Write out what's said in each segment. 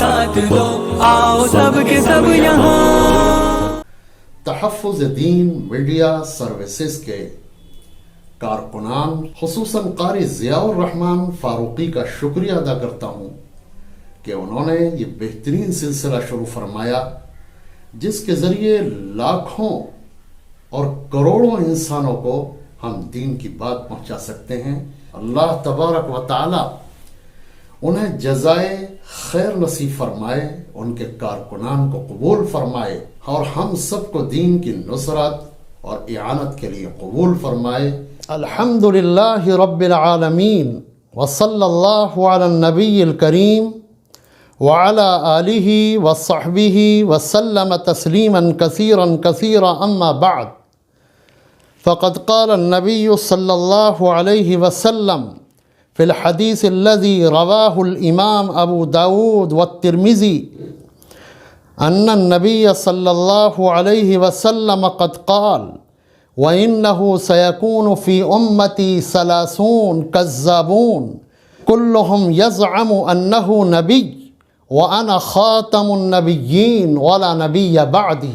ساتھ دو، آؤ سب کے سب یہاں۔ تحفظ دین میڈیا سروسز کے کارکنان خصوصاً قاری ضیاء الرحمن فاروقی کا شکریہ ادا کرتا ہوں کہ انہوں نے یہ بہترین سلسلہ شروع فرمایا جس کے ذریعے لاکھوں اور کروڑوں انسانوں کو ہم دین کی بات پہنچا سکتے ہیں۔ اللہ تبارک و تعالی انہیں جزائے خیر نصیب فرمائے، ان کے کارکنان کو قبول فرمائے اور ہم سب کو دین کی نصرت اور اعانت کے لیے قبول فرمائے۔ الحمدللہ رب العالمین وصلی اللہ علی النبی الکریم وعلى آلہ وصحبہ وسلم تسلیما کثیرا کثیرا اما بعد فقد قال النبی صلی اللہ علیہ وسلم في الحديث الذي رواه الإمام أبو داود والترمذي أن النبي صلى الله عليه وسلم قد قال وإنه سيكون في أمتي 30 كذابون كلهم يزعم أنه نبي وأنا خاتم النبيين ولا نبي بعدي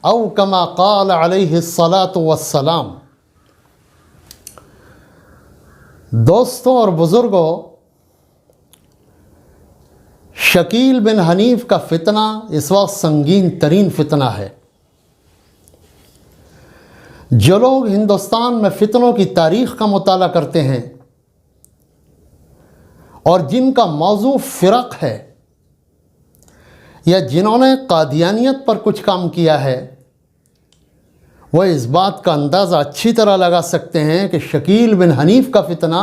أو كما قال عليه الصلاة والسلام۔ دوستوں اور بزرگوں، شکیل بن حنیف کا فتنہ اس وقت سنگین ترین فتنہ ہے۔ جو لوگ ہندوستان میں فتنوں کی تاریخ کا مطالعہ کرتے ہیں اور جن کا موضوع فرق ہے یا جنہوں نے قادیانیت پر کچھ کام کیا ہے، وہ اس بات کا اندازہ اچھی طرح لگا سکتے ہیں کہ شکیل بن حنیف کا فتنہ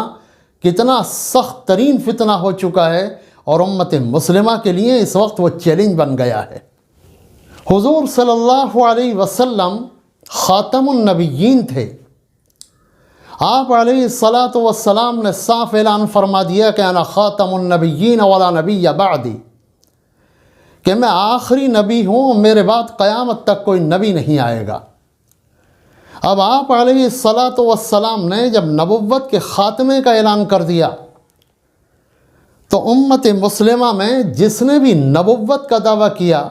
کتنا سخت ترین فتنہ ہو چکا ہے اور امت مسلمہ کے لیے اس وقت وہ چیلنج بن گیا ہے۔ حضور صلی اللہ علیہ وسلم خاتم النبیین تھے۔ آپ علیہ الصلاۃ والسلام نے صاف اعلان فرما دیا کہ انا خاتم النبیین ولا نبی بعدی، کہ میں آخری نبی ہوں، میرے بعد قیامت تک کوئی نبی نہیں آئے گا۔ اب آپ علیہ الصلاۃ والسلام نے جب نبوت کے خاتمے کا اعلان کر دیا تو امت مسلمہ میں جس نے بھی نبوت کا دعویٰ کیا،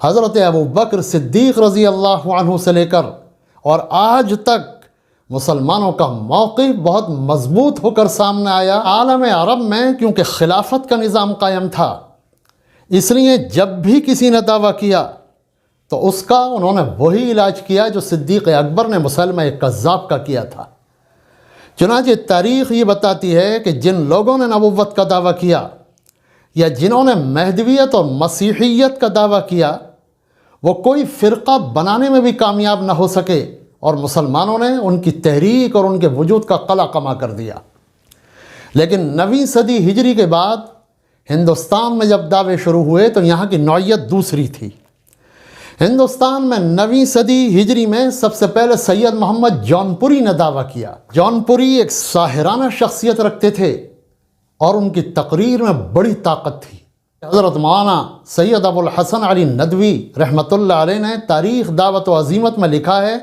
حضرت ابو بکر صدیق رضی اللہ عنہ سے لے کر اور آج تک مسلمانوں کا موقف بہت مضبوط ہو کر سامنے آیا۔ عالم عرب میں کیونکہ خلافت کا نظام قائم تھا، اس لیے جب بھی کسی نے دعویٰ کیا تو اس کا انہوں نے وہی علاج کیا جو صدیق اکبر نے مسلمہ کذاب کا کیا تھا۔ چنانچہ تاریخ یہ بتاتی ہے کہ جن لوگوں نے نبوت کا دعویٰ کیا یا جنہوں نے مہدویت اور مسیحیت کا دعویٰ کیا، وہ کوئی فرقہ بنانے میں بھی کامیاب نہ ہو سکے اور مسلمانوں نے ان کی تحریک اور ان کے وجود کا قلع کما کر دیا۔ لیکن 9ویں صدی ہجری کے بعد ہندوستان میں جب دعوے شروع ہوئے تو یہاں کی نوعیت دوسری تھی۔ ہندوستان میں 9ویں صدی ہجری میں سب سے پہلے سید محمد جونپوری نے دعویٰ کیا۔ جونپوری ایک ساحرانہ شخصیت رکھتے تھے اور ان کی تقریر میں بڑی طاقت تھی۔ حضرت مولانا سید ابو الحسن علی ندوی رحمۃ اللہ علیہ نے تاریخ دعوت و عزیمت میں لکھا ہے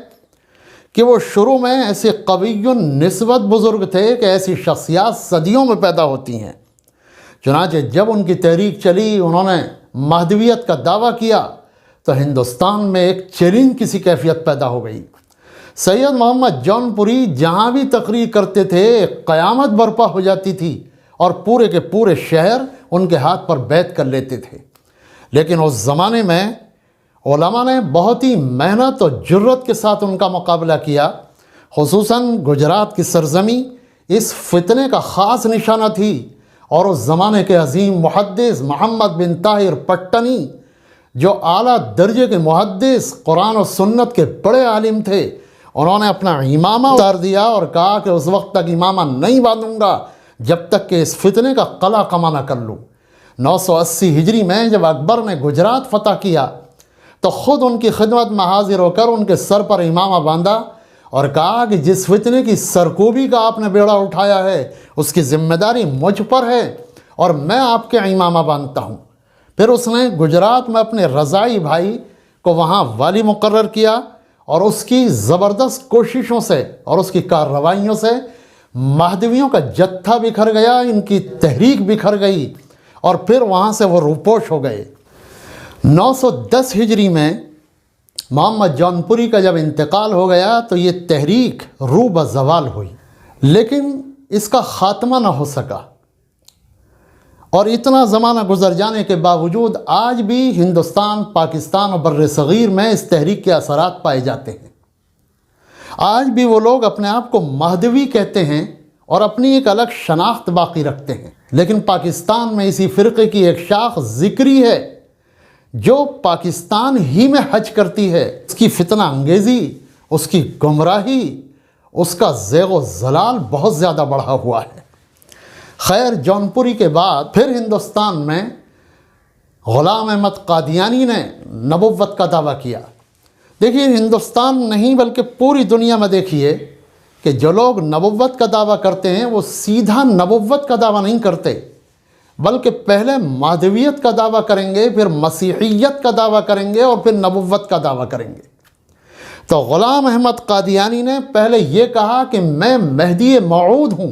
کہ وہ شروع میں ایسے قوی نسبت بزرگ تھے کہ ایسی شخصیات صدیوں میں پیدا ہوتی ہیں۔ چنانچہ جب ان کی تحریک چلی، انہوں نے مہدویت کا دعویٰ کیا تو ہندوستان میں ایک چیلنج کسی کیفیت پیدا ہو گئی۔ سید محمد جونپوری جہاں بھی تقریر کرتے تھے قیامت برپا ہو جاتی تھی اور پورے کے پورے شہر ان کے ہاتھ پر بیعت کر لیتے تھے۔ لیکن اس زمانے میں علماء نے بہت ہی محنت اور جرت کے ساتھ ان کا مقابلہ کیا۔ خصوصاً گجرات کی سرزمین اس فتنے کا خاص نشانہ تھی اور اس زمانے کے عظیم محدث محمد بن طاہر پٹنی، جو اعلیٰ درجے کے محدث قرآن و سنت کے بڑے عالم تھے، انہوں نے اپنا امامہ اتار دیا اور کہا کہ اس وقت تک امامہ نہیں باندھوں گا جب تک کہ اس فتنے کا قلع کما نہ کر لوں۔ 980 ہجری میں جب اکبر نے گجرات فتح کیا تو خود ان کی خدمت میں حاضر ہو کر ان کے سر پر امامہ باندھا اور کہا کہ جس فتنے کی سرکوبی کا آپ نے بیڑا اٹھایا ہے اس کی ذمہ داری مجھ پر ہے اور میں آپ کے امامہ باندھتا ہوں۔ پھر اس نے گجرات میں اپنے رضائی بھائی کو وہاں والی مقرر کیا اور اس کی زبردست کوششوں سے اور اس کی کارروائیوں سے مہدویوں کا جتھا بکھر گیا، ان کی تحریک بکھر گئی اور پھر وہاں سے وہ روپوش ہو گئے۔ 910 ہجری میں محمد جون پوری کا جب انتقال ہو گیا تو یہ تحریک رو بزوال ہوئی، لیکن اس کا خاتمہ نہ ہو سکا، اور اتنا زمانہ گزر جانے کے باوجود آج بھی ہندوستان، پاکستان اور بر صغیر میں اس تحریک کے اثرات پائے جاتے ہیں۔ آج بھی وہ لوگ اپنے آپ کو مہدوی کہتے ہیں اور اپنی ایک الگ شناخت باقی رکھتے ہیں، لیکن پاکستان میں اسی فرقے کی ایک شاخ ذکری ہے جو پاکستان ہی میں حج کرتی ہے۔ اس کی فتنہ انگیزی، اس کی گمراہی، اس کا زیغ و زلال بہت زیادہ بڑھا ہوا ہے۔ خیر، جون پوری کے بعد پھر ہندوستان میں غلام احمد قادیانی نے نبوت کا دعویٰ کیا۔ دیکھیے، ہندوستان نہیں بلکہ پوری دنیا میں دیکھیے کہ جو لوگ نبوت کا دعویٰ کرتے ہیں وہ سیدھا نبوت کا دعویٰ نہیں کرتے، بلکہ پہلے مہدویت کا دعویٰ کریں گے، پھر مسیحیت کا دعویٰ کریں گے اور پھر نبوت کا دعویٰ کریں گے۔ تو غلام احمد قادیانی نے پہلے یہ کہا کہ میں مہدی موعود ہوں،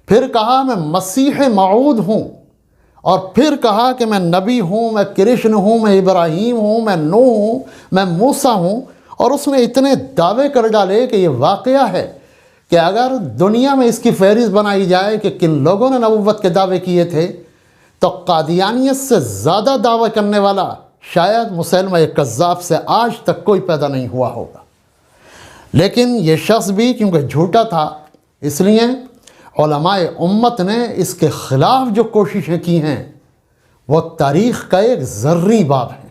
پھر کہا میں مسیح موعود ہوں، اور پھر کہا کہ میں نبی ہوں، میں کرشن ہوں، میں ابراہیم ہوں، میں نوح ہوں، میں موسیٰ ہوں، اور اس نے اتنے دعوے کر ڈالے کہ یہ واقعہ ہے کہ اگر دنیا میں اس کی فہرست بنائی جائے کہ کن لوگوں نے نبوت کے دعوے کیے تھے تو قادیانیت سے زیادہ دعوے کرنے والا شاید مسیلمہ کذاب سے آج تک کوئی پیدا نہیں ہوا ہوگا۔ لیکن یہ شخص بھی کیونکہ جھوٹا تھا، اس لیے علماء امت نے اس کے خلاف جو کوششیں کی ہیں وہ تاریخ کا ایک زرعی باب ہے۔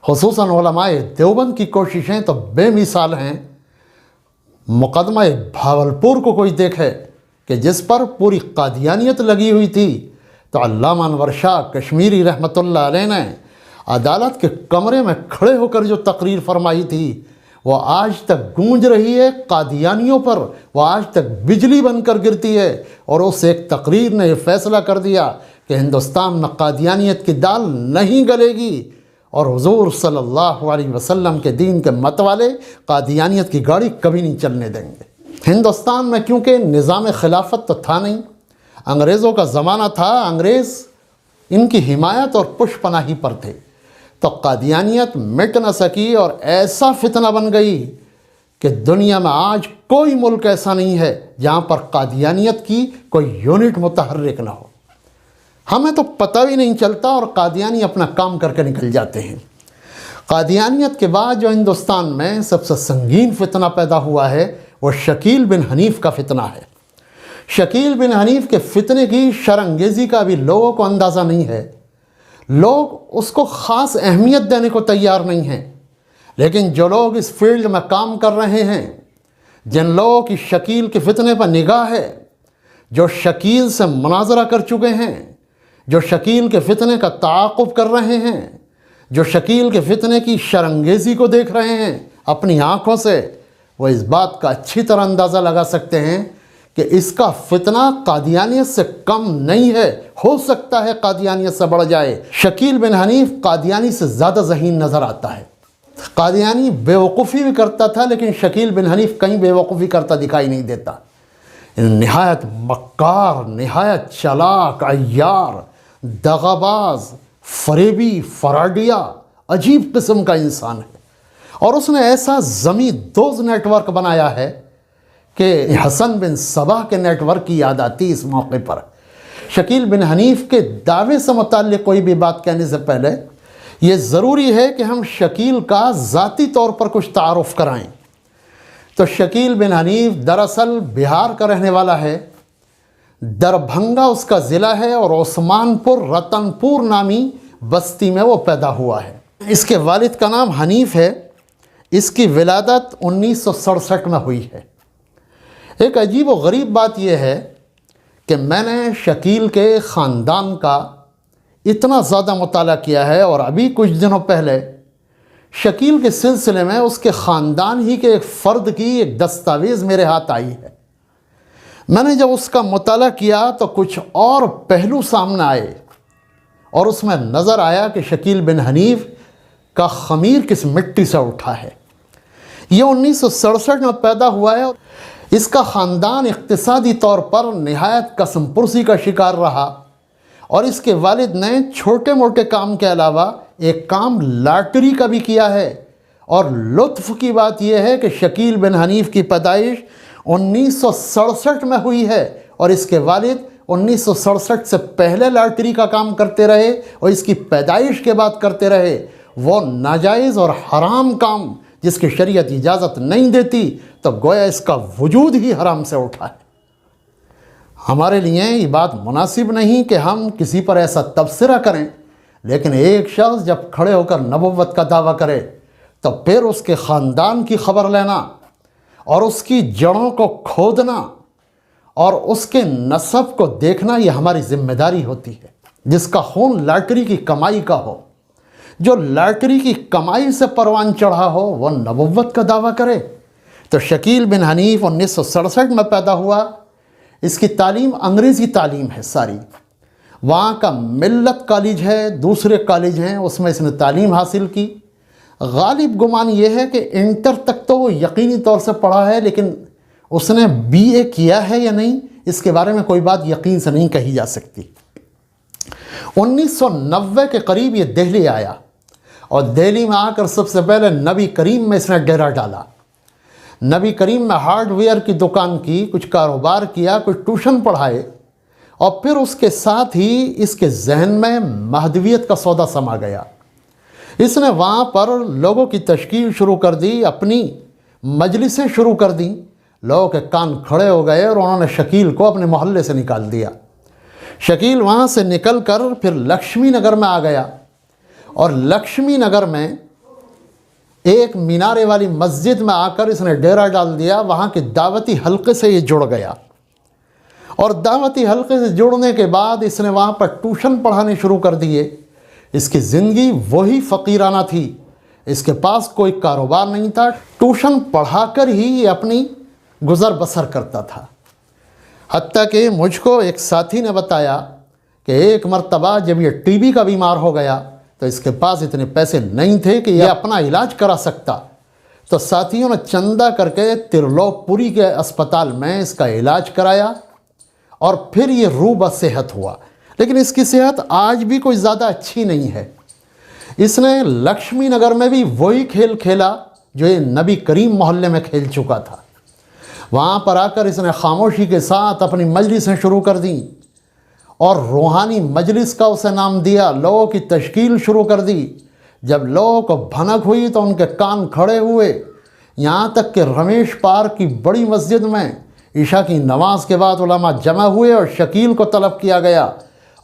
خصوصاً علماء دیوبند کی کوششیں تو بے مثال ہیں۔ مقدمہ بھاولپور کو کوئی دیکھے کہ جس پر پوری قادیانیت لگی ہوئی تھی، تو علامہ انور شاہ کشمیری رحمۃ اللہ علیہ نے عدالت کے کمرے میں کھڑے ہو کر جو تقریر فرمائی تھی وہ آج تک گونج رہی ہے قادیانیوں پر، وہ آج تک بجلی بن کر گرتی ہے، اور اس ایک تقریر نے یہ فیصلہ کر دیا کہ ہندوستان میں قادیانیت کی دال نہیں گلے گی، اور حضور صلی اللہ علیہ وسلم کے دین کے متوالے قادیانیت کی گاڑی کبھی نہیں چلنے دیں گے۔ ہندوستان میں کیونکہ نظام خلافت تو تھا نہیں، انگریزوں کا زمانہ تھا، انگریز ان کی حمایت اور پش پناہی پر تھے، تو قادیانیت مٹ نہ سکی اور ایسا فتنہ بن گئی کہ دنیا میں آج کوئی ملک ایسا نہیں ہے جہاں پر قادیانیت کی کوئی یونٹ متحرک نہ ہو۔ ہمیں تو پتہ بھی نہیں چلتا اور قادیانی اپنا کام کر کے نکل جاتے ہیں۔ قادیانیت کے بعد جو ہندوستان میں سب سے سنگین فتنہ پیدا ہوا ہے وہ شکیل بن حنیف کا فتنہ ہے۔ شکیل بن حنیف کے فتنے کی شرانگیزی کا بھی لوگوں کو اندازہ نہیں ہے، لوگ اس کو خاص اہمیت دینے کو تیار نہیں ہیں، لیکن جو لوگ اس فیلڈ میں کام کر رہے ہیں، جن لوگوں کی شکیل کے فتنے پر نگاہ ہے، جو شکیل سے مناظرہ کر چکے ہیں، جو شکیل کے فتنے کا تعاقب کر رہے ہیں، جو شکیل کے فتنے کی شرانگیزی کو دیکھ رہے ہیں اپنی آنکھوں سے، وہ اس بات کا اچھی طرح اندازہ لگا سکتے ہیں کہ اس کا فتنہ قادیانیت سے کم نہیں ہے، ہو سکتا ہے قادیانیت سے بڑھ جائے۔ شکیل بن حنیف قادیانی سے زیادہ ذہین نظر آتا ہے۔ قادیانی بے وقوفی بھی کرتا تھا، لیکن شکیل بن حنیف کہیں بے وقوفی کرتا دکھائی نہیں دیتا۔ نہایت مکار، نہایت چلاک، عیار، دغاباز، فریبی، فراڈیا، عجیب قسم کا انسان ہے، اور اس نے ایسا زمین دوز نیٹ ورک بنایا ہے کہ حسن بن صباح کے نیٹ ورک کی یاد آتی اس موقع پر۔ شکیل بن حنیف کے دعوے سے متعلق کوئی بھی بات کہنے سے پہلے یہ ضروری ہے کہ ہم شکیل کا ذاتی طور پر کچھ تعارف کرائیں۔ تو شکیل بن حنیف دراصل بہار کا رہنے والا ہے، دربھنگا اس کا ضلع ہے، اور عثمان پور رتن پور نامی بستی میں وہ پیدا ہوا ہے۔ اس کے والد کا نام حنیف ہے، اس کی ولادت 1967 میں ہوئی ہے۔ ایک عجیب و غریب بات یہ ہے کہ میں نے شکیل کے خاندان کا اتنا زیادہ مطالعہ کیا ہے، اور ابھی کچھ دنوں پہلے شکیل کے سلسلے میں اس کے خاندان ہی کے ایک فرد کی ایک دستاویز میرے ہاتھ آئی ہے۔ میں نے جب اس کا مطالعہ کیا تو کچھ اور پہلو سامنے آئے، اور اس میں نظر آیا کہ شکیل بن حنیف کا خمیر کس مٹی سے اٹھا ہے۔ یہ 1967 میں پیدا ہوا ہے، اور اس کا خاندان اقتصادی طور پر نہایت قسم پرسی کا شکار رہا، اور اس کے والد نے چھوٹے موٹے کام کے علاوہ ایک کام لاٹری کا بھی کیا ہے۔ اور لطف کی بات یہ ہے کہ شکیل بن حنیف کی پیدائش 1967 میں ہوئی ہے، اور اس کے والد 1967 سے پہلے لاٹری کا کام کرتے رہے اور اس کی پیدائش کے بعد کرتے رہے۔ وہ ناجائز اور حرام کام جس کی شریعت اجازت نہیں دیتی، تو گویا اس کا وجود ہی حرام سے اٹھا ہے۔ ہمارے لیے یہ بات مناسب نہیں کہ ہم کسی پر ایسا تبصرہ کریں، لیکن ایک شخص جب کھڑے ہو کر نبوت کا دعویٰ کرے تو پھر اس کے خاندان کی خبر لینا اور اس کی جڑوں کو کھودنا اور اس کے نسب کو دیکھنا، یہ ہماری ذمہ داری ہوتی ہے۔ جس کا خون لاٹری کی کمائی کا ہو، جو لاٹری کی کمائی سے پروان چڑھا ہو، وہ نبوت کا دعویٰ کرے۔ تو شکیل بن حنیف 1967 میں پیدا ہوا۔ اس کی تعلیم انگریزی تعلیم ہے ساری۔ وہاں کا ملت کالج ہے، دوسرے کالج ہیں، اس میں اس نے تعلیم حاصل کی۔ غالب گمان یہ ہے کہ انٹر تک تو وہ یقینی طور سے پڑھا ہے، لیکن اس نے بی اے کیا ہے یا نہیں، اس کے بارے میں کوئی بات یقین سے نہیں کہی جا سکتی۔ 1990 کے قریب یہ دہلی آیا، اور دہلی میں آ کر سب سے پہلے نبی کریم میں اس نے ڈیرا ڈالا۔ نبی کریم میں ہارڈ ویئر کی دکان کی، کچھ کاروبار کیا، کچھ ٹیوشن پڑھائے، اور پھر اس کے ساتھ ہی اس کے ذہن میں مہدویت کا سودا سما گیا۔ اس نے وہاں پر لوگوں کی تشکیل شروع کر دی، اپنی مجلسیں شروع کر دیں۔ لوگوں کے کان کھڑے ہو گئے اور انہوں نے شکیل کو اپنے محلے سے نکال دیا۔ شکیل وہاں سے نکل کر پھر لکشمی نگر میں آ گیا، اور لکشمی نگر میں ایک مینارے والی مسجد میں آ کر اس نے ڈیرا ڈال دیا۔ وہاں کے دعوتی حلقے سے یہ جڑ گیا، اور دعوتی حلقے سے جڑنے کے بعد اس نے وہاں پر ٹیوشن پڑھانے شروع کر دیے۔ اس کی زندگی وہی فقیرانہ تھی، اس کے پاس کوئی کاروبار نہیں تھا، ٹیوشن پڑھا کر ہی یہ اپنی گزر بسر کرتا تھا۔ حتیٰ کہ مجھ کو ایک ساتھی نے بتایا کہ ایک مرتبہ جب یہ ٹی بی کا بیمار ہو گیا تو اس کے پاس اتنے پیسے نہیں تھے کہ یہ اپنا علاج کرا سکتا، تو ساتھیوں نے چندہ کر کے ترلوک پوری کے اسپتال میں اس کا علاج کرایا، اور پھر یہ روبہ صحت ہوا۔ لیکن اس کی صحت آج بھی کوئی زیادہ اچھی نہیں ہے۔ اس نے لکشمی نگر میں بھی وہی کھیل کھیلا جو یہ نبی کریم محلے میں کھیل چکا تھا۔ وہاں پر آ کر اس نے خاموشی کے ساتھ اپنی مجلسیں شروع کر دیں، اور روحانی مجلس کا اسے نام دیا۔ لوگوں کی تشکیل شروع کر دی۔ جب لوگوں کو بھنک ہوئی تو ان کے کان کھڑے ہوئے، یہاں تک کہ رمیش پارک کی بڑی مسجد میں عشاء کی نماز کے بعد علماء جمع ہوئے اور شکیل کو طلب کیا گیا،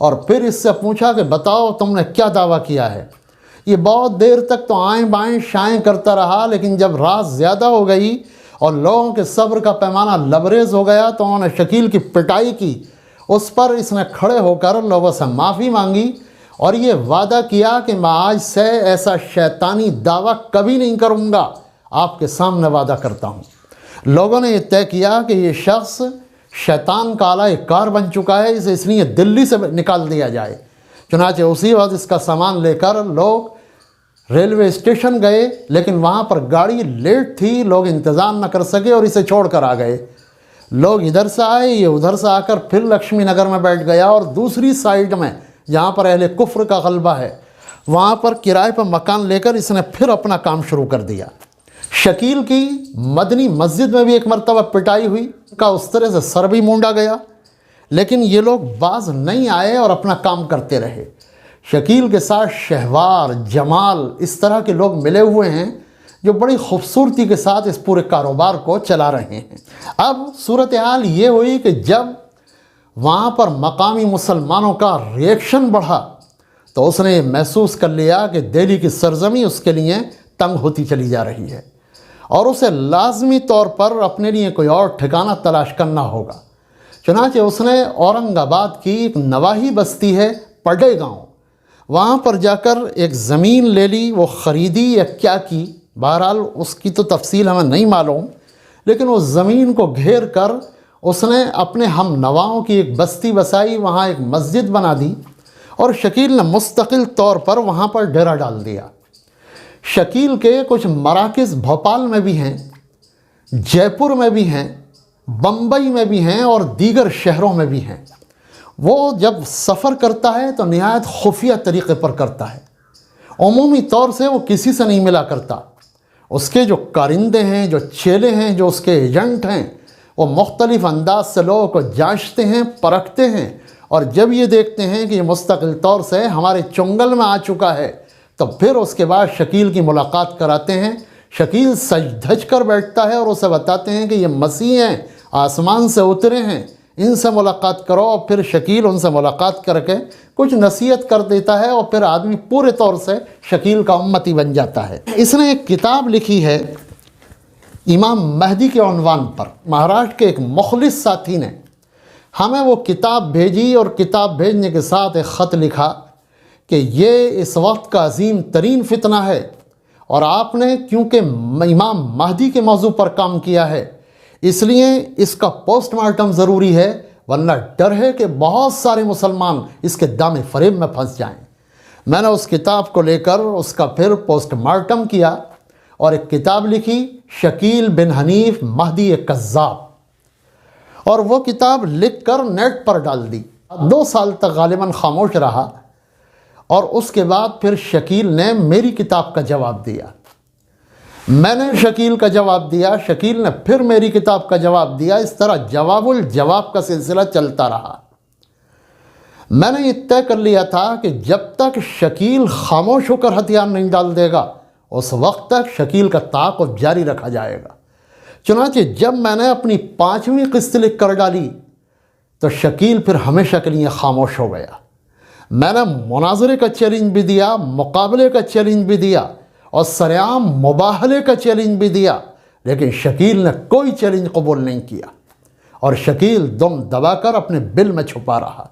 اور پھر اس سے پوچھا کہ بتاؤ تم نے کیا دعویٰ کیا ہے۔ یہ بہت دیر تک تو آئیں بائیں شائیں کرتا رہا، لیکن جب رات زیادہ ہو گئی اور لوگوں کے صبر کا پیمانہ لبریز ہو گیا تو انہوں نے شکیل کی پٹائی کی۔ اس پر اس نے کھڑے ہو کر لوگوں سے معافی مانگی اور یہ وعدہ کیا کہ میں آج سے ایسا شیطانی دعویٰ کبھی نہیں کروں گا، آپ کے سامنے وعدہ کرتا ہوں۔ لوگوں نے یہ طے کیا کہ یہ شخص شیطان کا اعلی کار بن چکا ہے، اسے اس لیے دلی سے نکال دیا جائے۔ چنانچہ اسی وقت اس کا سامان لے کر لوگ ریلوے اسٹیشن گئے، لیکن وہاں پر گاڑی لیٹ تھی، لوگ انتظام نہ کر سکے اور اسے چھوڑ کر آ گئے۔ لوگ ادھر سے آئے، یہ ادھر سے آ کر پھر لکشمی نگر میں بیٹھ گیا، اور دوسری سائیڈ میں جہاں پر اہل کفر کا غلبہ ہے وہاں پر کرائے پر مکان لے کر اس نے پھر اپنا کام شروع کر دیا۔ شکیل کی مدنی مسجد میں بھی ایک مرتبہ پٹائی ہوئی، کا اس طرح سے سر بھی مونڈا گیا، لیکن یہ لوگ باز نہیں آئے اور اپنا کام کرتے رہے۔ شکیل کے ساتھ شہوار، جمال، اس طرح کے لوگ ملے ہوئے ہیں جو بڑی خوبصورتی کے ساتھ اس پورے کاروبار کو چلا رہے ہیں۔ اب صورتحال یہ ہوئی کہ جب وہاں پر مقامی مسلمانوں کا ریئیکشن بڑھا تو اس نے یہ محسوس کر لیا کہ دہلی کی سرزمین اس کے لیے تنگ ہوتی چلی جا رہی ہے، اور اسے لازمی طور پر اپنے لیے کوئی اور ٹھکانہ تلاش کرنا ہوگا۔ چنانچہ اس نے اورنگ آباد کی ایک نواحی بستی ہے پڈے گاؤں، وہاں پر جا کر ایک زمین لے لی، وہ خریدی یا کیا کی، بہرحال اس کی تو تفصیل ہمیں نہیں معلوم، لیکن اس زمین کو گھیر کر اس نے اپنے ہم نواؤں کی ایک بستی بسائی، وہاں ایک مسجد بنا دی، اور شکیل نے مستقل طور پر وہاں پر ڈیرا ڈال دیا۔ شکیل کے کچھ مراکز بھوپال میں بھی ہیں، جے پور میں بھی ہیں، بمبئی میں بھی ہیں، اور دیگر شہروں میں بھی ہیں۔ وہ جب سفر کرتا ہے تو نہایت خفیہ طریقے پر کرتا ہے، عمومی طور سے وہ کسی سے نہیں ملا کرتا۔ اس کے جو کارندے ہیں، جو چیلے ہیں، جو اس کے ایجنٹ ہیں، وہ مختلف انداز سے لوگوں کو جانچتے ہیں، پرکھتے ہیں، اور جب یہ دیکھتے ہیں کہ یہ مستقل طور سے ہمارے چنگل میں آ چکا ہے تو پھر اس کے بعد شکیل کی ملاقات کراتے ہیں۔ شکیل سج دھج کر بیٹھتا ہے اور اسے بتاتے ہیں کہ یہ مسیح ہیں، آسمان سے اترے ہیں، ان سے ملاقات کرو، اور پھر شکیل ان سے ملاقات کر کے کچھ نصیحت کر دیتا ہے، اور پھر آدمی پورے طور سے شکیل کا امتی بن جاتا ہے۔ اس نے ایک کتاب لکھی ہے امام مہدی کے عنوان پر۔ مہاراشٹر کے ایک مخلص ساتھی نے ہمیں وہ کتاب بھیجی، اور کتاب بھیجنے کے ساتھ ایک خط لکھا کہ یہ اس وقت کا عظیم ترین فتنہ ہے، اور آپ نے کیونکہ امام مہدی کے موضوع پر کام کیا ہے اس لیے اس کا پوسٹ مارٹم ضروری ہے، ورنہ ڈر ہے کہ بہت سارے مسلمان اس کے دام فریب میں پھنس جائیں۔ میں نے اس کتاب کو لے کر اس کا پھر پوسٹ مارٹم کیا اور ایک کتاب لکھی، شکیل بن حنیف مہدی کذاب، اور وہ کتاب لکھ کر نیٹ پر ڈال دی۔ 2 سال تک غالباً خاموش رہا، اور اس کے بعد پھر شکیل نے میری کتاب کا جواب دیا، میں نے شکیل کا جواب دیا، شکیل نے پھر میری کتاب کا جواب دیا، اس طرح جواب الجواب کا سلسلہ چلتا رہا۔ میں نے یہ طے کر لیا تھا کہ جب تک شکیل خاموش ہو کر ہتھیار نہیں ڈال دے گا اس وقت تک شکیل کا تعاقب جاری رکھا جائے گا۔ چنانچہ جب میں نے اپنی 5ویں قسط لکھ کر ڈالی تو شکیل پھر ہمیشہ کے لیے خاموش ہو گیا۔ میں نے مناظرے کا چیلنج بھی دیا، مقابلے کا چیلنج بھی دیا، اور سرعام مباہلے کا چیلنج بھی دیا، لیکن شکیل نے کوئی چیلنج قبول نہیں کیا، اور شکیل دم دبا کر اپنے بل میں چھپا رہا۔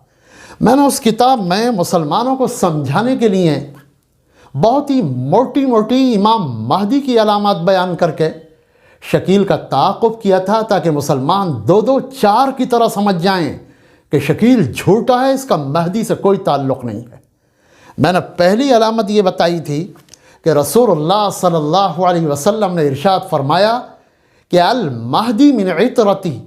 میں نے اس کتاب میں مسلمانوں کو سمجھانے کے لیے بہت ہی موٹی موٹی امام مہدی کی علامات بیان کر کے شکیل کا تعاقب کیا تھا، تاکہ مسلمان 2 4 کی طرح سمجھ جائیں کہ شکیل جھوٹا ہے، اس کا مہدی سے کوئی تعلق نہیں ہے۔ میں نے پہلی علامت یہ بتائی تھی کہ رسول اللہ صلی اللہ علیہ وسلم نے ارشاد فرمایا کہ المہدی من عطرتی،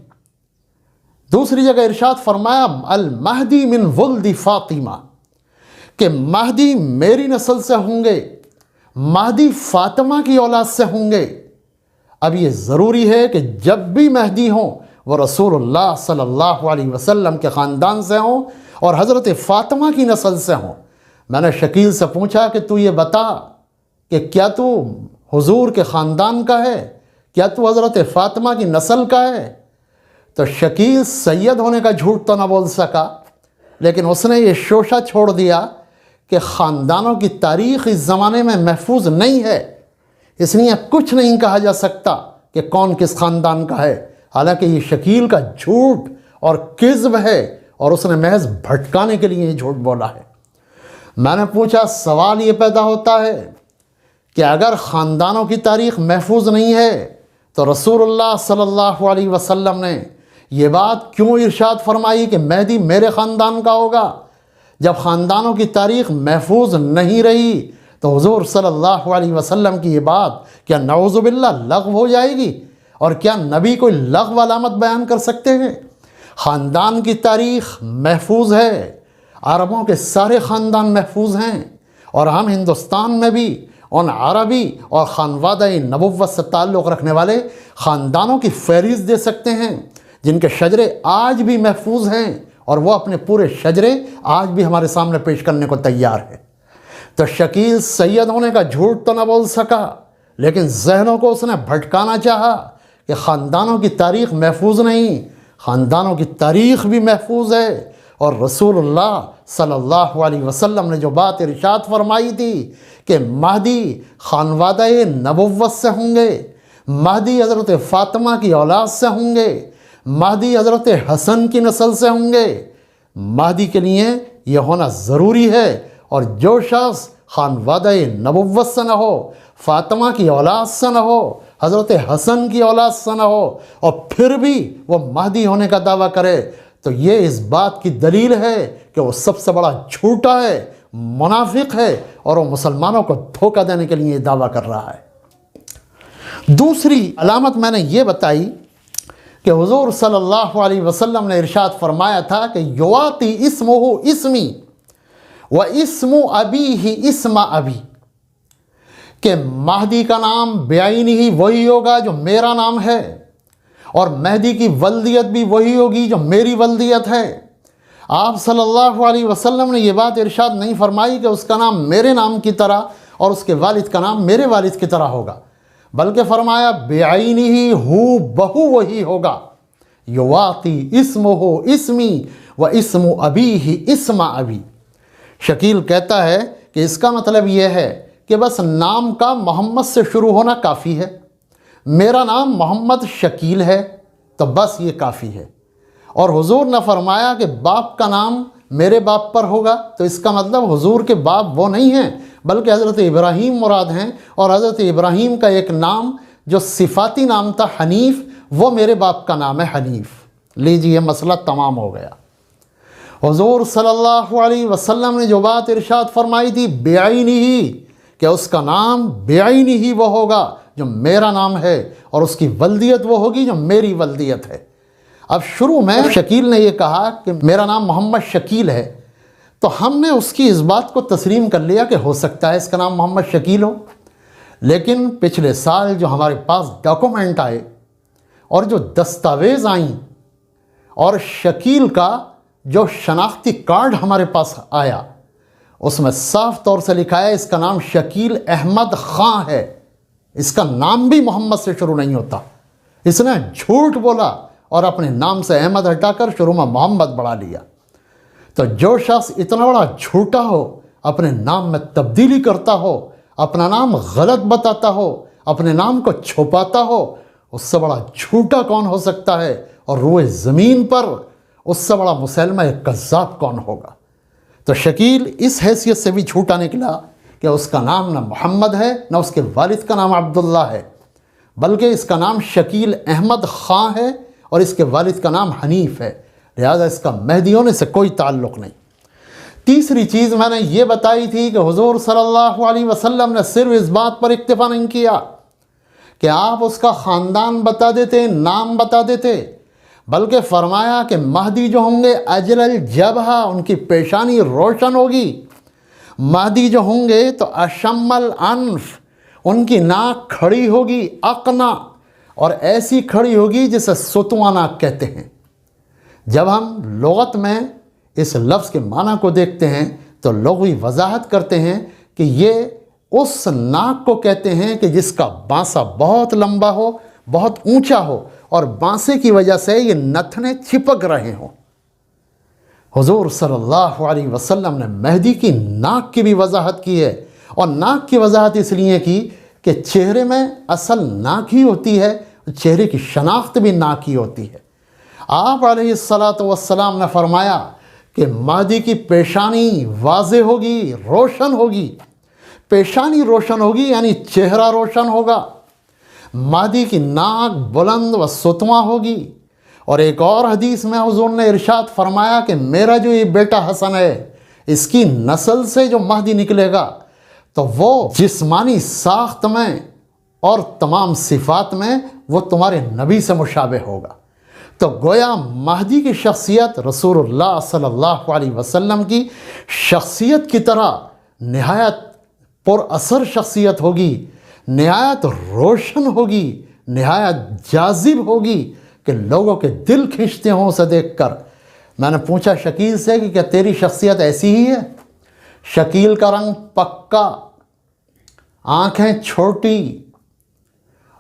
دوسری جگہ ارشاد فرمایا المہدی من ولد فاطمہ، کہ مہدی میری نسل سے ہوں گے، مہدی فاطمہ کی اولاد سے ہوں گے۔ اب یہ ضروری ہے کہ جب بھی مہدی ہوں وہ رسول اللہ صلی اللہ علیہ وسلم کے خاندان سے ہوں اور حضرت فاطمہ کی نسل سے ہوں۔ میں نے شکیل سے پوچھا کہ تو یہ بتا کہ کیا تو حضور کے خاندان کا ہے، کیا تو حضرت فاطمہ کی نسل کا ہے؟ تو شکیل سید ہونے کا جھوٹ تو نہ بول سکا، لیکن اس نے یہ شوشہ چھوڑ دیا کہ خاندانوں کی تاریخ اس زمانے میں محفوظ نہیں ہے، اس لیے کچھ نہیں کہا جا سکتا کہ کون کس خاندان کا ہے، حالانکہ یہ شکیل کا جھوٹ اور کذب ہے، اور اس نے محض بھٹکانے کے لیے یہ جھوٹ بولا ہے۔ میں نے پوچھا، سوال یہ پیدا ہوتا ہے کہ اگر خاندانوں کی تاریخ محفوظ نہیں ہے تو رسول اللہ صلی اللہ علیہ وسلم نے یہ بات کیوں ارشاد فرمائی کہ مہدی میرے خاندان کا ہوگا؟ جب خاندانوں کی تاریخ محفوظ نہیں رہی تو حضور صلی اللہ علیہ وسلم کی یہ بات کیا نعوذ باللہ لغو ہو جائے گی؟ اور کیا نبی کوئی لغو علامت بیان کر سکتے ہیں؟ خاندان کی تاریخ محفوظ ہے، عربوں کے سارے خاندان محفوظ ہیں، اور ہم ہندوستان میں بھی ان عربی اور خانوادہ نبوت سے تعلق رکھنے والے خاندانوں کی فہرست دے سکتے ہیں جن کے شجرے آج بھی محفوظ ہیں، اور وہ اپنے پورے شجرے آج بھی ہمارے سامنے پیش کرنے کو تیار ہے۔ تو شکیل سید ہونے کا جھوٹ تو نہ بول سکا، لیکن ذہنوں کو اس نے بھٹکانا چاہا کہ خاندانوں کی تاریخ محفوظ نہیں، خاندانوں کی تاریخ بھی محفوظ ہے، اور رسول اللہ صلی اللہ علیہ وسلم نے جو بات ارشاد فرمائی تھی کہ مہدی خانوادہ نبوت سے ہوں گے، مہدی حضرت فاطمہ کی اولاد سے ہوں گے، مہدی حضرت حسن کی نسل سے ہوں گے، مہدی کے لیے یہ ہونا ضروری ہے، اور جو شخص خانوادہ نبوت سے نہ ہو، فاطمہ کی اولاد سے نہ ہو، حضرت حسن کی اولاد سے نہ ہو، اور پھر بھی وہ مہدی ہونے کا دعویٰ کرے، تو یہ اس بات کی دلیل ہے کہ وہ سب سے بڑا جھوٹا ہے، منافق ہے، اور وہ مسلمانوں کو دھوکہ دینے کے لیے دعویٰ کر رہا ہے۔ دوسری علامت میں نے یہ بتائی کہ حضور صلی اللہ علیہ وسلم نے ارشاد فرمایا تھا کہ یواتی اسمہ اسمی و اسم ابیہ اسم ابی، کہ مہدی کا نام بعینہ ہی وہی ہوگا جو میرا نام ہے، اور مہدی کی ولدیت بھی وہی ہوگی جو میری ولدیت ہے۔ آپ صلی اللہ علیہ وسلم نے یہ بات ارشاد نہیں فرمائی کہ اس کا نام میرے نام کی طرح اور اس کے والد کا نام میرے والد کی طرح ہوگا، بلکہ فرمایا بعینہ ہی ہو بہو وہی ہوگا، یواتی اسمہ اسمی و اسم ابیہ اسم ابی۔ شکیل کہتا ہے کہ اس کا مطلب یہ ہے کہ بس نام کا محمد سے شروع ہونا کافی ہے، میرا نام محمد شکیل ہے تو بس یہ کافی ہے۔ اور حضور نے فرمایا کہ باپ کا نام میرے باپ پر ہوگا، تو اس کا مطلب حضور کے باپ وہ نہیں ہیں بلکہ حضرت ابراہیم مراد ہیں، اور حضرت ابراہیم کا ایک نام جو صفاتی نام تھا حنیف، وہ میرے باپ کا نام ہے حنیف۔ لیجیے مسئلہ تمام ہو گیا۔ حضور صلی اللہ علیہ وسلم نے جو بات ارشاد فرمائی تھی بعینہ ہی، کہ اس کا نام بعینہ ہی وہ ہوگا جو میرا نام ہے، اور اس کی ولدیت وہ ہوگی جو میری ولدیت ہے۔ اب شروع میں شکیل نے یہ کہا کہ میرا نام محمد شکیل ہے، تو ہم نے اس کی اس بات کو تسلیم کر لیا کہ ہو سکتا ہے اس کا نام محمد شکیل ہو، لیکن پچھلے سال جو ہمارے پاس ڈاکومنٹ آئے اور جو دستاویز آئیں اور شکیل کا جو شناختی کارڈ ہمارے پاس آیا، اس میں صاف طور سے لکھا ہے اس کا نام شکیل احمد خان ہے، اس کا نام بھی محمد سے شروع نہیں ہوتا۔ اس نے جھوٹ بولا اور اپنے نام سے احمد ہٹا کر شروع میں محمد بڑھا لیا۔ تو جو شخص اتنا بڑا جھوٹا ہو، اپنے نام میں تبدیلی کرتا ہو، اپنا نام غلط بتاتا ہو، اپنے نام کو چھپاتا ہو، اس سے بڑا جھوٹا کون ہو سکتا ہے؟ اور روئے زمین پر اس سے بڑا مسلمہ کذاب کون ہوگا؟ تو شکیل اس حیثیت سے بھی جھوٹا نکلا کہ اس کا نام نہ محمد ہے نہ اس کے والد کا نام عبداللہ ہے، بلکہ اس کا نام شکیل احمد خان ہے اور اس کے والد کا نام حنیف ہے، لہذا اس کا مہدی ہونے سے کوئی تعلق نہیں۔ تیسری چیز میں نے یہ بتائی تھی کہ حضور صلی اللہ علیہ وسلم نے صرف اس بات پر اکتفا نہیں کیا کہ آپ اس کا خاندان بتا دیتے، نام بتا دیتے، بلکہ فرمایا کہ مہدی جو ہوں گے اجل الجبہہ، ان کی پیشانی روشن ہوگی۔ مہدی جو ہوں گے تو اشم الانف، ان کی ناک کھڑی ہوگی، اقنا، اور ایسی کھڑی ہوگی جسے ستواں ناک کہتے ہیں۔ جب ہم لغت میں اس لفظ کے معنی کو دیکھتے ہیں تو لغوی وضاحت کرتے ہیں کہ یہ اس ناک کو کہتے ہیں کہ جس کا بانسا بہت لمبا ہو، بہت اونچا ہو، اور بانسے کی وجہ سے یہ نتنے چپک رہے ہوں۔ حضور صلی اللہ علیہ وسلم نے مہدی کی ناک کی بھی وضاحت کی ہے، اور ناک کی وضاحت اس لیے کی کہ چہرے میں اصل ناک ہی ہوتی ہے، چہرے کی شناخت بھی ناک ہی ہوتی ہے۔ آپ علیہ السلام نے فرمایا کہ مہدی کی پیشانی واضح ہوگی، روشن ہوگی۔ پیشانی روشن ہوگی یعنی چہرہ روشن ہوگا۔ مہدی کی ناک بلند و ستواں ہوگی۔ اور ایک اور حدیث میں حضور نے ارشاد فرمایا کہ میرا جو یہ بیٹا حسن ہے، اس کی نسل سے جو مہدی نکلے گا تو وہ جسمانی ساخت میں اور تمام صفات میں وہ تمہارے نبی سے مشابہ ہوگا۔ تو گویا مہدی کی شخصیت رسول اللہ صلی اللہ علیہ وسلم کی شخصیت کی طرح نہایت پر اثر شخصیت ہوگی، نہایت روشن ہوگی، نہایت جاذب ہوگی کہ لوگوں کے دل کھنچتے ہوں اسے دیکھ کر۔ میں نے پوچھا شکیل سے کہ کیا تیری شخصیت ایسی ہی ہے؟ شکیل کا رنگ پکا، آنکھیں چھوٹی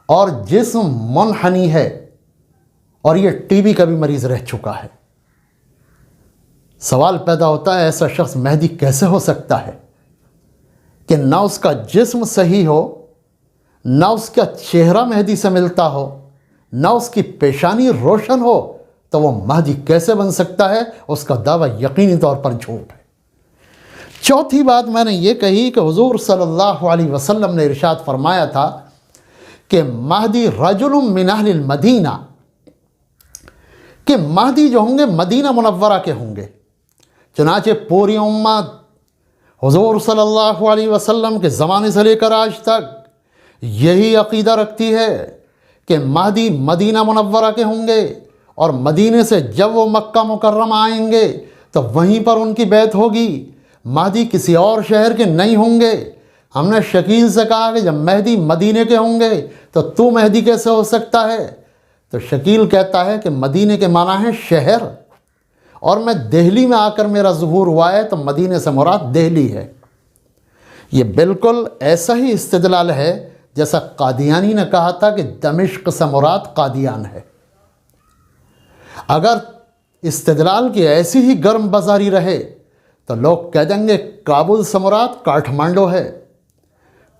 اور جسم منحنی ہے، اور یہ ٹی بی کا بھی مریض رہ چکا ہے۔ سوال پیدا ہوتا ہے ایسا شخص مہدی کیسے ہو سکتا ہے کہ نہ اس کا جسم صحیح ہو، نہ اس کا چہرہ مہدی سے ملتا ہو، نہ اس کی پیشانی روشن ہو، تو وہ مہدی کیسے بن سکتا ہے؟ اس کا دعویٰ یقینی طور پر جھوٹ ہے۔ چوتھی بات میں نے یہ کہی کہ حضور صلی اللہ علیہ وسلم نے ارشاد فرمایا تھا کہ مہدی رجل من اہل المدینہ، کہ مہدی جو ہوں گے مدینہ منورہ کے ہوں گے۔ چنانچہ پوری امت حضور صلی اللہ علیہ وسلم کے زمانے سے لے کر آج تک یہی عقیدہ رکھتی ہے کہ مہدی مدینہ منورہ کے ہوں گے اور مدینے سے جب وہ مکہ مکرمہ آئیں گے تو وہیں پر ان کی بیعت ہوگی، مہدی کسی اور شہر کے نہیں ہوں گے۔ ہم نے شکیل سے کہا کہ جب مہدی مدینے کے ہوں گے تو مہدی کیسے ہو سکتا ہے؟ تو شکیل کہتا ہے کہ مدینے کے معنی ہے شہر، اور میں دہلی میں آ کر میرا ظہور ہوا ہے تو مدینے سے مراد دہلی ہے۔ یہ بالکل ایسا ہی استدلال ہے جیسا قادیانی نے کہا تھا کہ دمشق سے مراد قادیان ہے۔ اگر استدلال کی ایسی ہی گرم بازاری رہے تو لوگ کہہ دیں گے کابل سے مراد کاٹھمانڈو ہے،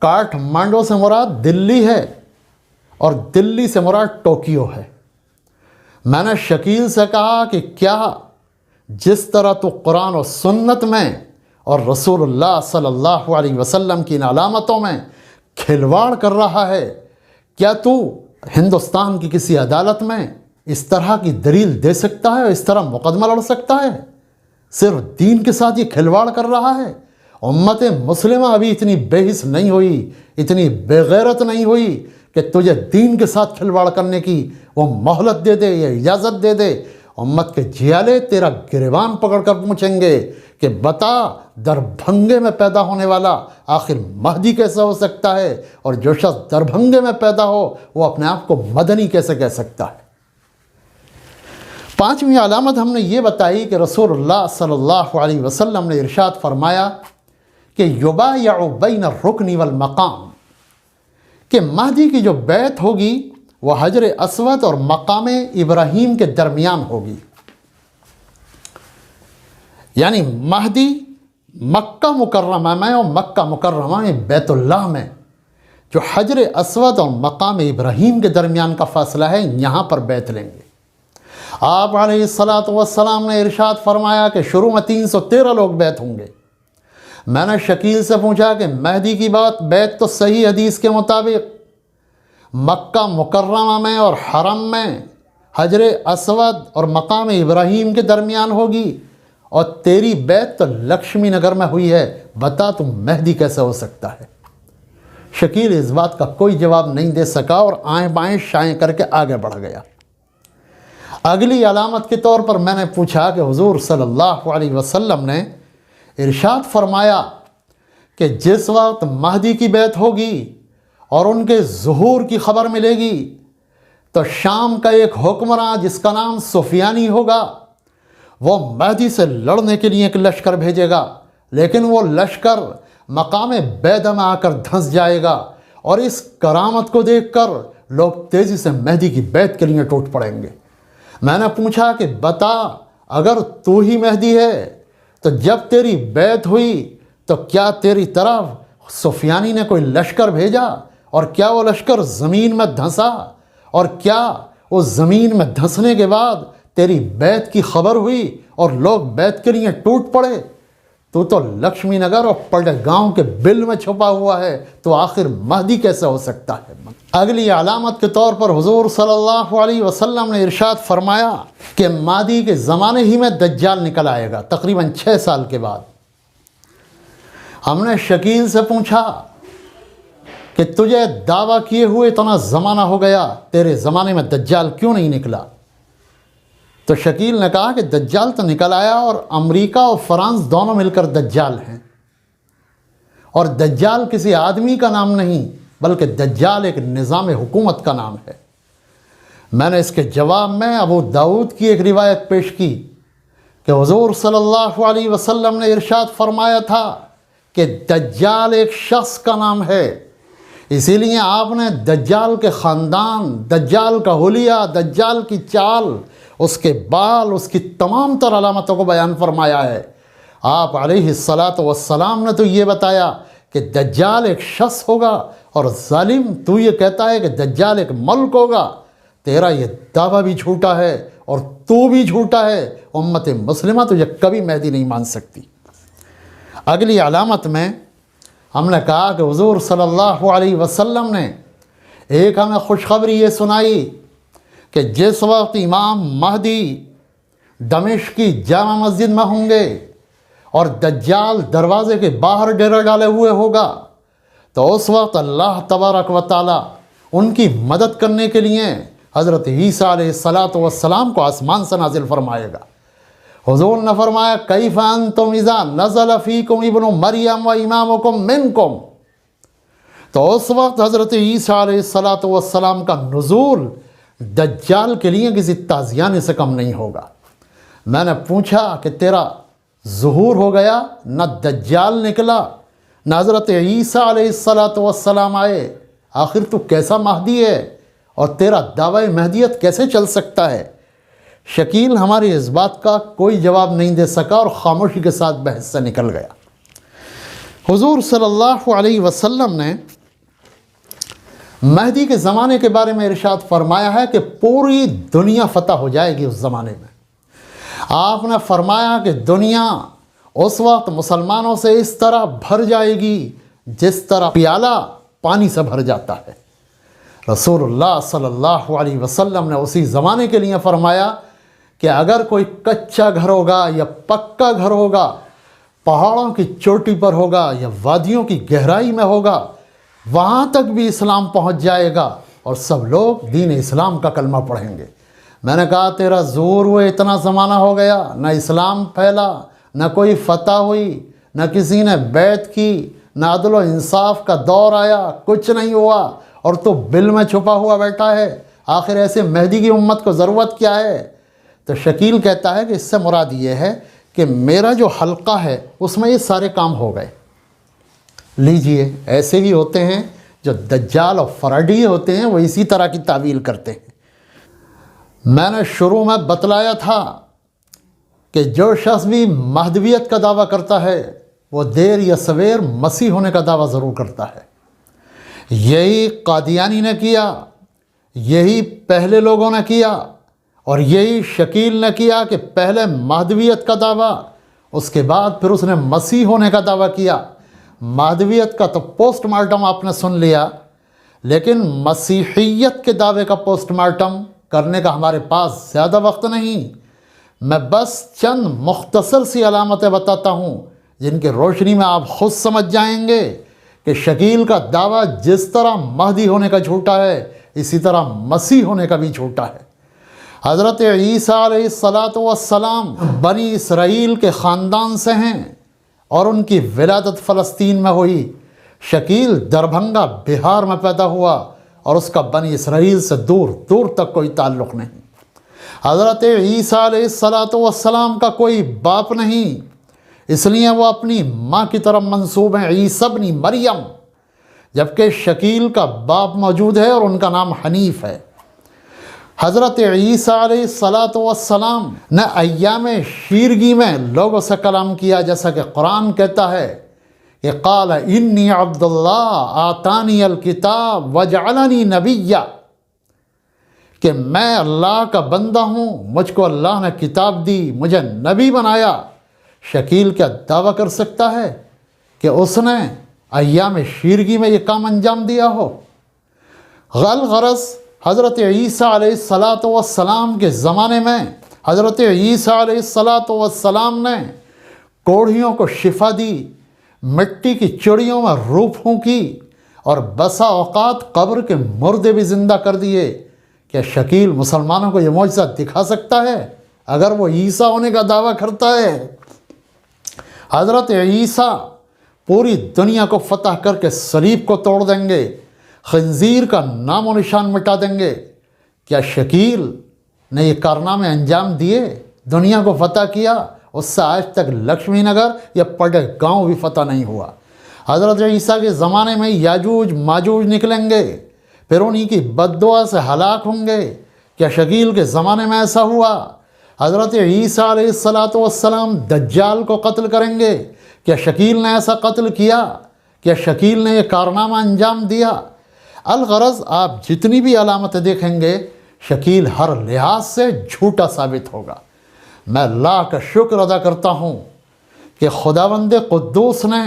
کاٹھمانڈو سے مراد دلی ہے، اور دلی سے مراد ٹوکیو ہے۔ میں نے شکیل سے کہا کہ کیا جس طرح تو قرآن و سنت میں اور رسول اللہ صلی اللہ علیہ وسلم کی ان علامتوں میں کھلواڑ کر رہا ہے، کیا تو ہندوستان کی کسی عدالت میں اس طرح کی دلیل دے سکتا ہے اور اس طرح مقدمہ لڑ سکتا ہے؟ صرف دین کے ساتھ یہ کھلواڑ کر رہا ہے۔ امت مسلمہ ابھی اتنی بے حس نہیں ہوئی، اتنی بے غیرت نہیں ہوئی کہ تجھے دین کے ساتھ کھلواڑ کرنے کی وہ مہلت دے دے یا اجازت دے دے۔ امت کے جیالے تیرا گریبان پکڑ کر پوچھیں گے کہ بتا دربھنگے میں پیدا ہونے والا آخر مہدی کیسے ہو سکتا ہے، اور جو شخص دربھنگے میں پیدا ہو وہ اپنے آپ کو مدنی کیسے کہہ سکتا ہے؟ پانچویں علامت ہم نے یہ بتائی کہ رسول اللہ صلی اللہ علیہ وسلم نے ارشاد فرمایا کہ یبایع بین الرکن والمقام، کہ مہدی کی جو بیعت ہوگی وہ حجر اسود اور مقام ابراہیم کے درمیان ہوگی۔ یعنی مہدی مکہ مکرمہ میں اور مکہ مکرمہ میں بیت اللہ میں جو حجر اسود اور مقام ابراہیم کے درمیان کا فاصلہ ہے، یہاں پر بیعت لیں گے۔ آپ علیہ السلام نے ارشاد فرمایا کہ شروع میں 313 لوگ بیعت ہوں گے۔ میں نے شکیل سے پوچھا کہ مہدی کی بیعت تو صحیح حدیث کے مطابق مکہ مکرمہ میں اور حرم میں حجر اسود اور مقام ابراہیم کے درمیان ہوگی، اور تیری بیعت تو لکشمی نگر میں ہوئی ہے، بتا تم مہدی کیسے ہو سکتا ہے؟ شکیل اس بات کا کوئی جواب نہیں دے سکا اور آئیں بائیں شائیں کر کے آگے بڑھ گیا۔ اگلی علامت کے طور پر میں نے پوچھا کہ حضور صلی اللہ علیہ وسلم نے ارشاد فرمایا کہ جس وقت مہدی کی بیعت ہوگی اور ان کے ظہور کی خبر ملے گی تو شام کا ایک حکمراں جس کا نام سفیانی ہوگا وہ مہدی سے لڑنے کے لیے ایک لشکر بھیجے گا، لیکن وہ لشکر مقام بیدہ میں آ کر دھنس جائے گا، اور اس کرامت کو دیکھ کر لوگ تیزی سے مہدی کی بیعت کے لیے ٹوٹ پڑیں گے۔ میں نے پوچھا کہ بتا اگر تو ہی مہدی ہے تو جب تیری بیعت ہوئی تو کیا تیری طرف سفیانی نے کوئی لشکر بھیجا، اور کیا وہ لشکر زمین میں دھنسا، اور کیا اس زمین میں دھنسنے کے بعد تیری بیعت کی خبر ہوئی اور لوگ بیعت کے لیے ٹوٹ پڑے؟ تو لکشمی نگر اور پڑے گاؤں کے بل میں چھپا ہوا ہے، تو آخر مہدی کیسے ہو سکتا ہے؟ اگلی علامت کے طور پر حضور صلی اللہ علیہ وسلم نے ارشاد فرمایا کہ مہدی کے زمانے ہی میں دجال نکل آئے گا، تقریباً 6 سال کے بعد۔ ہم نے شکیل سے پوچھا کہ تجھے دعویٰ کیے ہوئے اتنا زمانہ ہو گیا، تیرے زمانے میں دجال کیوں نہیں نکلا؟ تو شکیل نے کہا کہ دجال تو نکل آیا، اور امریکہ اور فرانس دونوں مل کر دجال ہیں، اور دجال کسی آدمی کا نام نہیں بلکہ دجال ایک نظام حکومت کا نام ہے۔ میں نے اس کے جواب میں ابو داؤد کی ایک روایت پیش کی کہ حضور صلی اللہ علیہ وسلم نے ارشاد فرمایا تھا کہ دجال ایک شخص کا نام ہے، اسی لیے آپ نے دجال کے خاندان، دجال کا حلیہ، دجال کی چال، اس کے بال، اس کی تمام تر علامتوں کو بیان فرمایا ہے۔ آپ علیہ السلام نے تو یہ بتایا کہ دجال ایک شخص ہوگا، اور ظالم تو یہ کہتا ہے کہ دجال ایک ملک ہوگا۔ تیرا یہ دعویٰ بھی جھوٹا ہے اور تو بھی جھوٹا ہے۔ امت مسلمہ تجھے کبھی مہدی نہیں مان سکتی۔ اگلی علامت میں ہم نے کہا کہ حضور صلی اللہ علیہ وسلم نے ایک ہمیں خوشخبری یہ سنائی کہ جس وقت امام مہدی دمشق کی جامع مسجد میں ہوں گے اور دجال دروازے کے باہر ڈیرا ڈالے ہوئے ہوگا، تو اس وقت اللہ تبارک و تعالی ان کی مدد کرنے کے لیے حضرت عیسیٰ علیہ السلام کو آسمان سے نازل فرمائے گا۔ حضور نے فرمایا کیف انتم اذا نزل فیکم ابن مریم و امامکم منکم، تو اس وقت حضرت عیسیٰ علیہ السلام کا نزول دجال کے لیے کسی تازیانے سے کم نہیں ہوگا۔ میں نے پوچھا کہ تیرا ظہور ہو گیا، نہ دجال نکلا نہ حضرت عیسیٰ علیہ السلام آئے، آخر تو کیسا مہدی ہے اور تیرا دعوی مہدیت کیسے چل سکتا ہے؟ شکیل ہماری اس بات کا کوئی جواب نہیں دے سکا اور خاموشی کے ساتھ بحث سے نکل گیا۔ حضور صلی اللہ علیہ وسلم نے مہدی کے زمانے کے بارے میں ارشاد فرمایا ہے کہ پوری دنیا فتح ہو جائے گی اس زمانے میں۔ آپ نے فرمایا کہ دنیا اس وقت مسلمانوں سے اس طرح بھر جائے گی جس طرح پیالہ پانی سے بھر جاتا ہے۔ رسول اللہ صلی اللہ علیہ وسلم نے اسی زمانے کے لیے فرمایا کہ اگر کوئی کچا گھر ہوگا یا پکا گھر ہوگا، پہاڑوں کی چوٹی پر ہوگا یا وادیوں کی گہرائی میں ہوگا، وہاں تک بھی اسلام پہنچ جائے گا اور سب لوگ دین اسلام کا کلمہ پڑھیں گے۔ میں نے کہا تیرا ظہور ہوئے اتنا زمانہ ہو گیا، نہ اسلام پھیلا، نہ کوئی فتح ہوئی، نہ کسی نے بیعت کی، نہ عدل و انصاف کا دور آیا، کچھ نہیں ہوا، اور تو بل میں چھپا ہوا بیٹھا ہے، آخر ایسے مہدی کی امت کو ضرورت کیا ہے؟ تو شکیل کہتا ہے کہ اس سے مراد یہ ہے کہ میرا جو حلقہ ہے اس میں یہ سارے کام ہو گئے۔ لیجئے، ایسے ہی ہوتے ہیں جو دجال اور فراڈی ہوتے ہیں، وہ اسی طرح کی تعویل کرتے ہیں۔ میں نے شروع میں بتلایا تھا کہ جو شخص بھی مہدویت کا دعویٰ کرتا ہے وہ دیر یا سویر مسیح ہونے کا دعویٰ ضرور کرتا ہے۔ یہی قادیانی نے کیا، یہی پہلے لوگوں نے کیا، اور یہی شکیل نے کیا کہ پہلے مہدویت کا دعویٰ، اس کے بعد پھر اس نے مسیح ہونے کا دعویٰ کیا۔ مہدویت کا تو پوسٹ مارٹم آپ نے سن لیا، لیکن مسیحیت کے دعوے کا پوسٹ مارٹم کرنے کا ہمارے پاس زیادہ وقت نہیں۔ میں بس چند مختصر سی علامتیں بتاتا ہوں جن کی روشنی میں آپ خود سمجھ جائیں گے کہ شکیل کا دعویٰ جس طرح مہدی ہونے کا جھوٹا ہے، اسی طرح مسیح ہونے کا بھی جھوٹا ہے۔ حضرت عیسیٰ علیہ السلام بنی اسرائیل کے خاندان سے ہیں اور ان کی ولادت فلسطین میں ہوئی۔ شکیل دربھنگا بہار میں پیدا ہوا اور اس کا بنی اسرائیل سے دور دور تک کوئی تعلق نہیں۔ حضرت عیسیٰ علیہ السلام کا کوئی باپ نہیں، اس لیے وہ اپنی ماں کی طرف منسوب ہیں، عیسی ابن مریم، جبکہ شکیل کا باپ موجود ہے اور ان کا نام حنیف ہے۔ حضرت عیسیٰ علیہ السلام نے ایام شیرگی میں لوگوں سے کلام کیا، جیسا کہ قرآن کہتا ہے کہ قال انی عبد اللہ آتانی الکتاب وجعلنی نبیا، کہ میں اللہ کا بندہ ہوں، مجھ کو اللہ نے کتاب دی، مجھے نبی بنایا۔ شکیل کیا دعویٰ کر سکتا ہے کہ اس نے ایام شیرگی میں یہ کام انجام دیا ہو؟ غرض حضرت عیسیٰ علیہ السلام کے زمانے میں حضرت عیسیٰ علیہ السلام نے کوڑھیوں کو شفا دی، مٹی کی چڑیوں میں روح پھونکی، اور بسا اوقات قبر کے مردے بھی زندہ کر دیے۔ کیا شکیل مسلمانوں کو یہ معجزہ دکھا سکتا ہے اگر وہ عیسیٰ ہونے کا دعویٰ کرتا ہے؟ حضرت عیسیٰ پوری دنیا کو فتح کر کے صلیب کو توڑ دیں گے، خنزیر کا نام و نشان مٹا دیں گے۔ کیا شکیل نے یہ کارنامے انجام دیے، دنیا کو فتح کیا؟ اس سے آج تک لکشمی نگر یا پڈے گاؤں بھی فتح نہیں ہوا۔ حضرت عیسیٰ کے زمانے میں یاجوج ماجوج نکلیں گے، پھر انہی کی بد دعا سے ہلاک ہوں گے۔ کیا شکیل کے زمانے میں ایسا ہوا؟ حضرت عیسیٰ علیہ السلام دجال کو قتل کریں گے، کیا شکیل نے ایسا قتل کیا؟ کیا شکیل نے یہ کارنامہ انجام دیا؟ الغرض آپ جتنی بھی علامتیں دیکھیں گے، شکیل ہر لحاظ سے جھوٹا ثابت ہوگا۔ میں اللہ کا شکر ادا کرتا ہوں کہ خداوند قدوس نے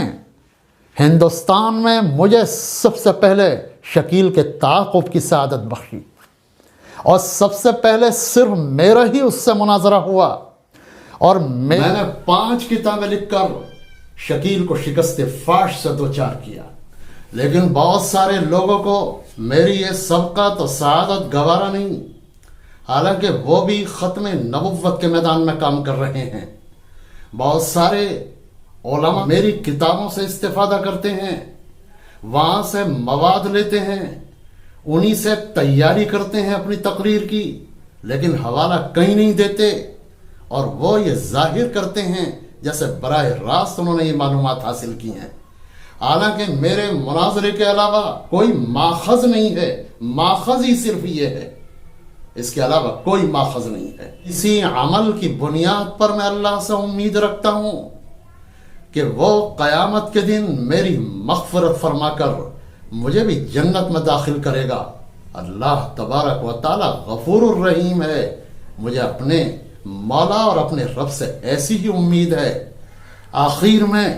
ہندوستان میں مجھے سب سے پہلے شکیل کے تعاقب کی سعادت بخشی، اور سب سے پہلے صرف میرا ہی اس سے مناظرہ ہوا، اور میں نے 5 کتابیں لکھ کر شکیل کو شکست فاش سے دوچار کیا۔ لیکن بہت سارے لوگوں کو میری یہ سبقت و سعادت گوارا نہیں، حالانکہ وہ بھی ختم نبوت کے میدان میں کام کر رہے ہیں۔ بہت سارے علماء میری کتابوں سے استفادہ کرتے ہیں، وہاں سے مواد لیتے ہیں، انہی سے تیاری کرتے ہیں اپنی تقریر کی، لیکن حوالہ کہیں نہیں دیتے، اور وہ یہ ظاہر کرتے ہیں جیسے براہ راست انہوں نے یہ معلومات حاصل کی ہیں، حالانکہ میرے مناظرے کے علاوہ کوئی ماخذ نہیں ہے، ماخذ ہی صرف یہ ہے، اس کے علاوہ کوئی ماخذ نہیں ہے۔ اسی عمل کی بنیاد پر میں اللہ سے امید رکھتا ہوں کہ وہ قیامت کے دن میری مغفرت فرما کر مجھے بھی جنت میں داخل کرے گا۔ اللہ تبارک و تعالی غفور الرحیم ہے، مجھے اپنے مولا اور اپنے رب سے ایسی ہی امید ہے۔ آخر میں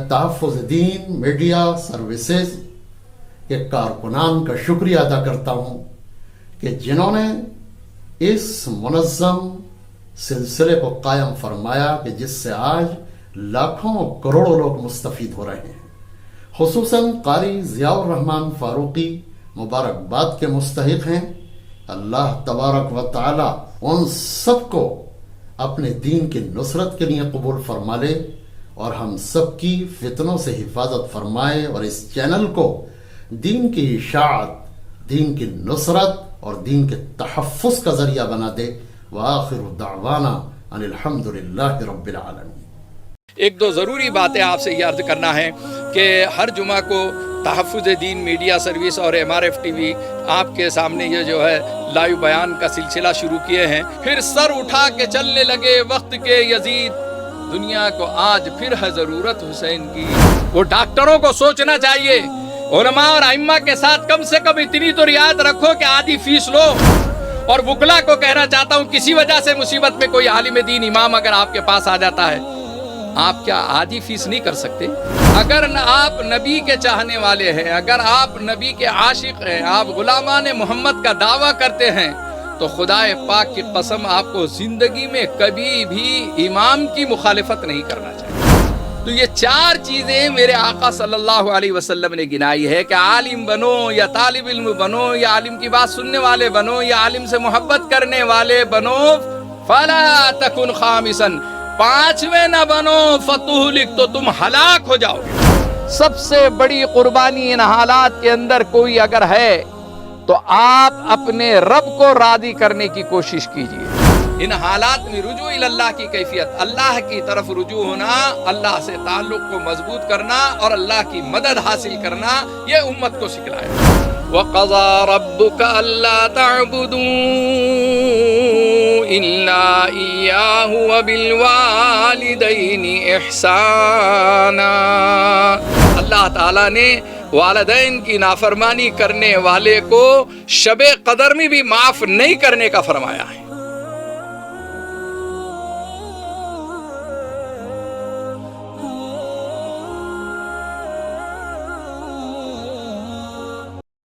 تحفظ دین میڈیا سروسز کے کارکنان کا شکریہ ادا کرتا ہوں کہ جنہوں نے اس منظم سلسلے کو قائم فرمایا کہ جس سے آج لاکھوں کروڑوں لوگ مستفید ہو رہے ہیں۔ خصوصاً قاری ضیاء الرحمن فاروقی مبارکباد کے مستحق ہیں۔ اللہ تبارک و تعالی ان سب کو اپنے دین کی نصرت کے لیے قبول فرما لے اور ہم سب کی فتنوں سے حفاظت فرمائے، اور اس چینل کو دین کی اشاعت، دین کی نصرت اور دین کے تحفظ کا ذریعہ بنا دے۔ وآخر دعوانا ان الحمدللہ رب العالمین۔ ایک دو ضروری باتیں آپ سے یہ عرض کرنا ہے کہ ہر جمعہ کو تحفظ دین میڈیا سروس اور MRF TV آپ کے سامنے یہ جو ہے لائیو بیان کا سلسلہ شروع کیے ہیں۔ پھر سر اٹھا کے چلنے لگے وقت کے یزید، دنیا کو آج پھر ہے ضرورت حسین کی۔ وہ ڈاکٹروں کو سوچنا چاہیے، علماء اور ائمہ کے ساتھ کم سے کم اتنی تو رعایت رکھو کہ آدھی فیس لو۔ اور وکلا کو کہنا چاہتا ہوں، کسی وجہ سے مصیبت میں کوئی عالم دین امام اگر آپ کے پاس آ جاتا ہے، آپ کیا آدھی فیس نہیں کر سکتے؟ اگر آپ نبی کے چاہنے والے ہیں، اگر آپ نبی کے عاشق ہیں، آپ غلامان محمد کا دعویٰ کرتے ہیں، تو خدا پاک کی قسم آپ کو زندگی میں کبھی بھی امام کی مخالفت نہیں کرنا چاہیے۔ تو یہ چار چیزیں میرے آقا صلی اللہ علیہ وسلم نے گنائی ہے کہ عالم بنو یا طالب علم بنو یا عالم کی بات سننے والے بنو یا عالم سے محبت کرنے والے بنو، فلا تکن خامسا، پانچویں نہ بنو فتہلک، تو تم ہلاک ہو جاؤ گے۔ سب سے بڑی قربانی ان حالات کے اندر کوئی اگر ہے تو آپ اپنے رب کو راضی کرنے کی کوشش کیجیے۔ ان حالات میں رجوع اللہ کی کیفیت، اللہ کی طرف رجوع ہونا، اللہ سے تعلق کو مضبوط کرنا اور اللہ کی مدد حاصل کرنا، یہ امت کو سکھلایا۔ وَقَضَى رَبُّكَ أَلَّا تَعْبُدُوا إِلَّا إِيَّاهُ وَبِالْوَالِدَيْنِ إِحْسَانًا۔ اللہ تعالیٰ نے والدین کی نافرمانی کرنے والے کو شب قدر میں بھی معاف نہیں کرنے کا فرمایا ہے۔